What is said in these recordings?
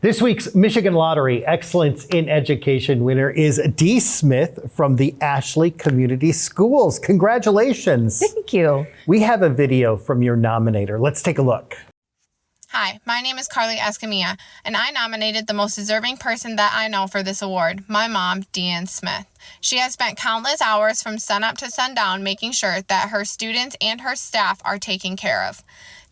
This week's Michigan Lottery Excellence in Education winner is Dee Smith from the Ashley Community Schools. Congratulations. Thank you. We have a video from your nominator. Let's take a look. Hi, my name is Carly Escamilla, and I nominated the most deserving person that I know for this award, my mom, Deanne Smith. She has spent countless hours from sunup to sundown making sure that her students and her staff are taken care of.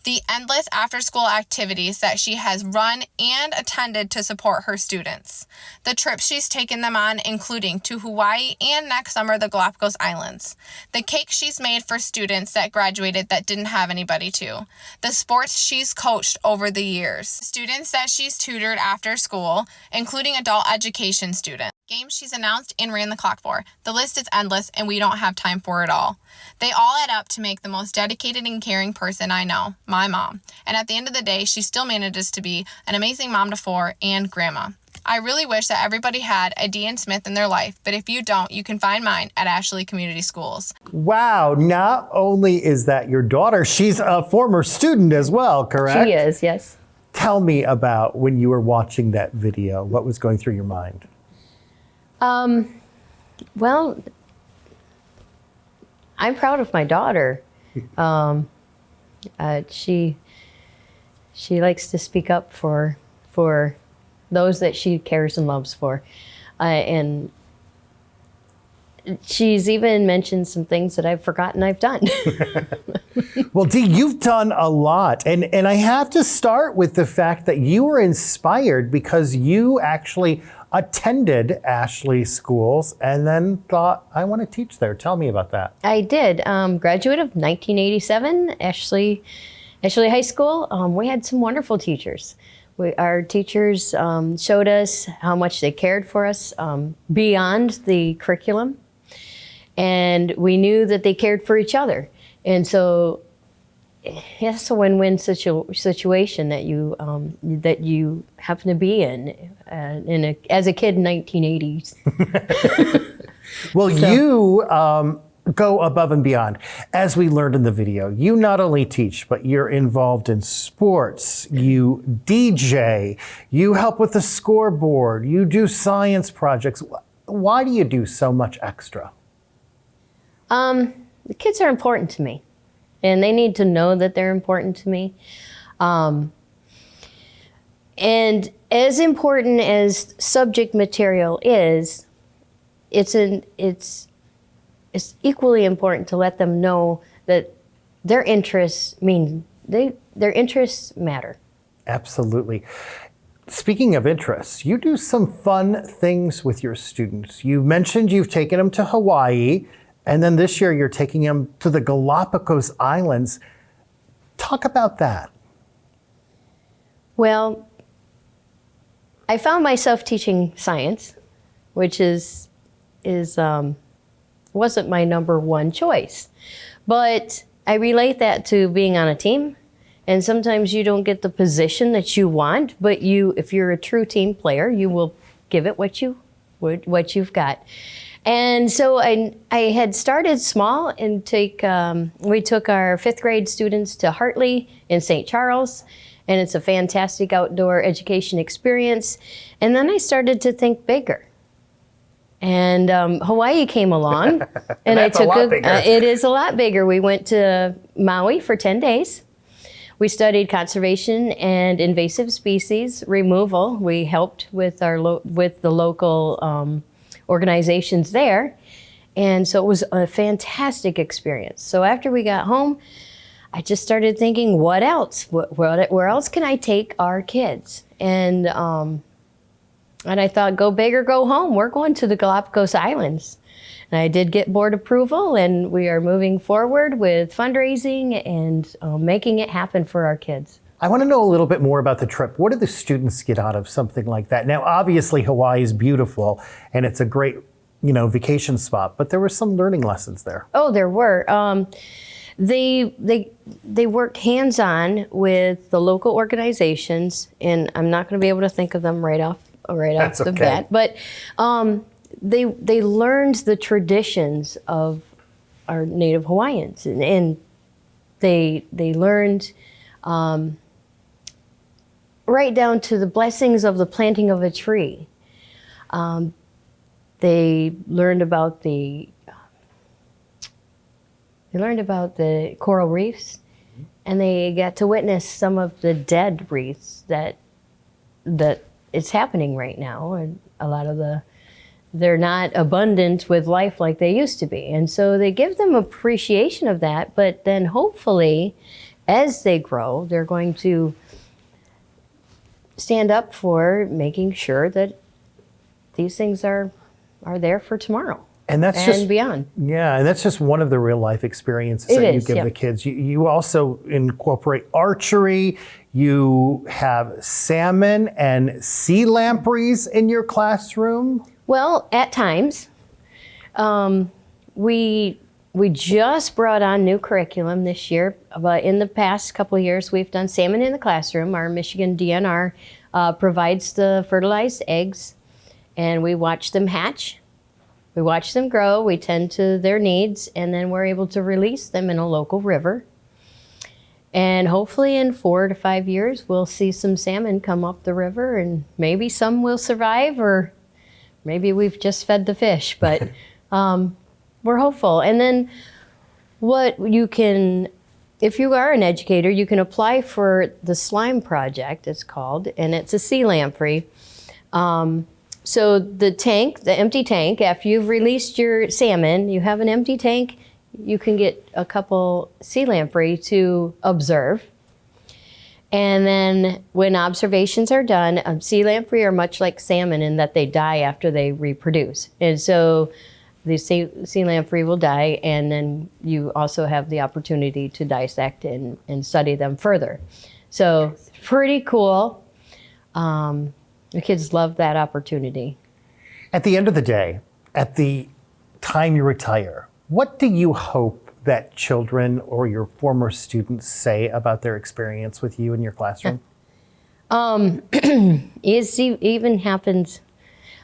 The endless after-school activities that she has run and attended to support her students. The trips she's taken them on, including to Hawaii and next summer the Galapagos Islands. The cake she's made for students that graduated that didn't have anybody to. The sports she's coached over the years. Students that she's tutored after school, including adult education students. Games she's announced and ran the clock for. The list is endless and we don't have time for it all. They all add up to make the most dedicated and caring person I know, my mom. And at the end of the day, she still manages to be an amazing mom to four and grandma. I really wish that everybody had a Deanne Smith in their life, but if you don't, you can find mine at Ashley Community Schools. Wow, not only is that your daughter, she's a former student as well, correct? She is, yes. Tell me about when you were watching that video. What was going through your mind? Well, I'm proud of my daughter. She likes to speak up for those that she cares and loves for, and she's even mentioned some things that I've forgotten I've done. Well, Dee, you've done a lot, and I have to start with the fact that you were inspired because you actually attended Ashley schools and then thought, I want to teach there. Tell me about that. I did. Graduate of 1987, Ashley High School. We had some wonderful teachers. Our teachers showed us how much they cared for us beyond the curriculum. And we knew that they cared for each other. And so it's a win-win situation that you happen to be in as a kid in 1980s. Well, you go above and beyond. As we learned in the video, you not only teach, but you're involved in sports, you DJ, you help with the scoreboard, you do science projects. Why do you do so much extra? The kids are important to me. And they need to know that they're important to me. And as important as subject material is, it's equally important to let them know that their interests matter. Absolutely. Speaking of interests, you do some fun things with your students. You mentioned you've taken them to Hawaii. And then this year, you're taking them to the Galapagos Islands. Talk about that. Well, I found myself teaching science, which wasn't my number one choice. But I relate that to being on a team. And sometimes you don't get the position that you want, but if you're a true team player, you will give it what you've got. And so I had started small and we took our 5th grade students to Hartley in St. Charles, and it's a fantastic outdoor education experience. And then I started to think bigger. And Hawaii came along, and it is a lot bigger. We went to Maui for 10 days. We studied conservation and invasive species removal. We helped with the local organizations there. And so it was a fantastic experience. So after we got home, I just started thinking, what else? Where else can I take our kids? And I thought, go big or go home. We're going to the Galapagos Islands. And I did get board approval, and we are moving forward with fundraising and making it happen for our kids. I want to know a little bit more about the trip. What do the students get out of something like that? Now, obviously, Hawaii is beautiful, and it's a great, vacation spot, but there were some learning lessons there. Oh, there were. They worked hands-on with the local organizations, and I'm not going to be able to think of them right off the bat, but they learned the traditions of our Native Hawaiians, and they learned right down to the blessings of the planting of a tree. They learned about the coral reefs, and they got to witness some of the dead reefs that it's happening right now, and a lot of they're not abundant with life like they used to be. And so they give them appreciation of that, but then hopefully as they grow, they're going to stand up for making sure that these things are there for tomorrow. And that's and just beyond. Yeah, and that's just one of the real life experiences that you give the kids. You also incorporate archery. You have salmon and sea lampreys in your classroom. Well, at times, we just brought on new curriculum this year. But in the past couple of years, we've done salmon in the classroom. Our Michigan DNR provides the fertilized eggs, and we watch them hatch. We watch them grow, we tend to their needs, and then we're able to release them in a local river. And hopefully in 4 to 5 years, we'll see some salmon come up the river, and maybe some will survive, or maybe we've just fed the fish, but we're hopeful. And then what you can, if you are an educator, you can apply for the slime project, it's called, and it's a sea lamprey. So the tank, the empty tank, after you've released your salmon, you have an empty tank, you can get a couple sea lamprey to observe. And then when observations are done, sea lamprey are much like salmon in that they die after they reproduce. And so the sea lamprey will die, and then you also have the opportunity to dissect and study them further. So pretty cool. The kids love that opportunity. At the end of the day, at the time you retire, what do you hope that children or your former students say about their experience with you in your classroom? Even happens,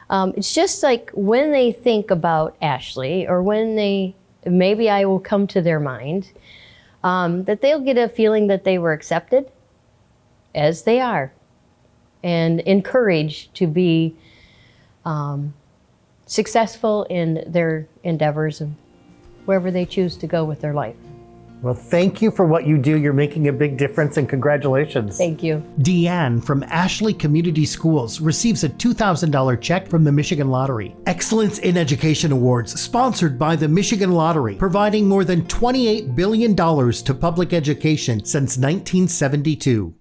it's just like when they think about Ashley, or when maybe I will come to their mind, that they'll get a feeling that they were accepted as they are, and encouraged to be successful in their endeavors and wherever they choose to go with their life. Well, thank you for what you do. You're making a big difference, and congratulations. Thank you. Deanne from Ashley Community Schools receives a $2,000 check from the Michigan Lottery. Excellence in Education Awards, sponsored by the Michigan Lottery, providing more than $28 billion to public education since 1972.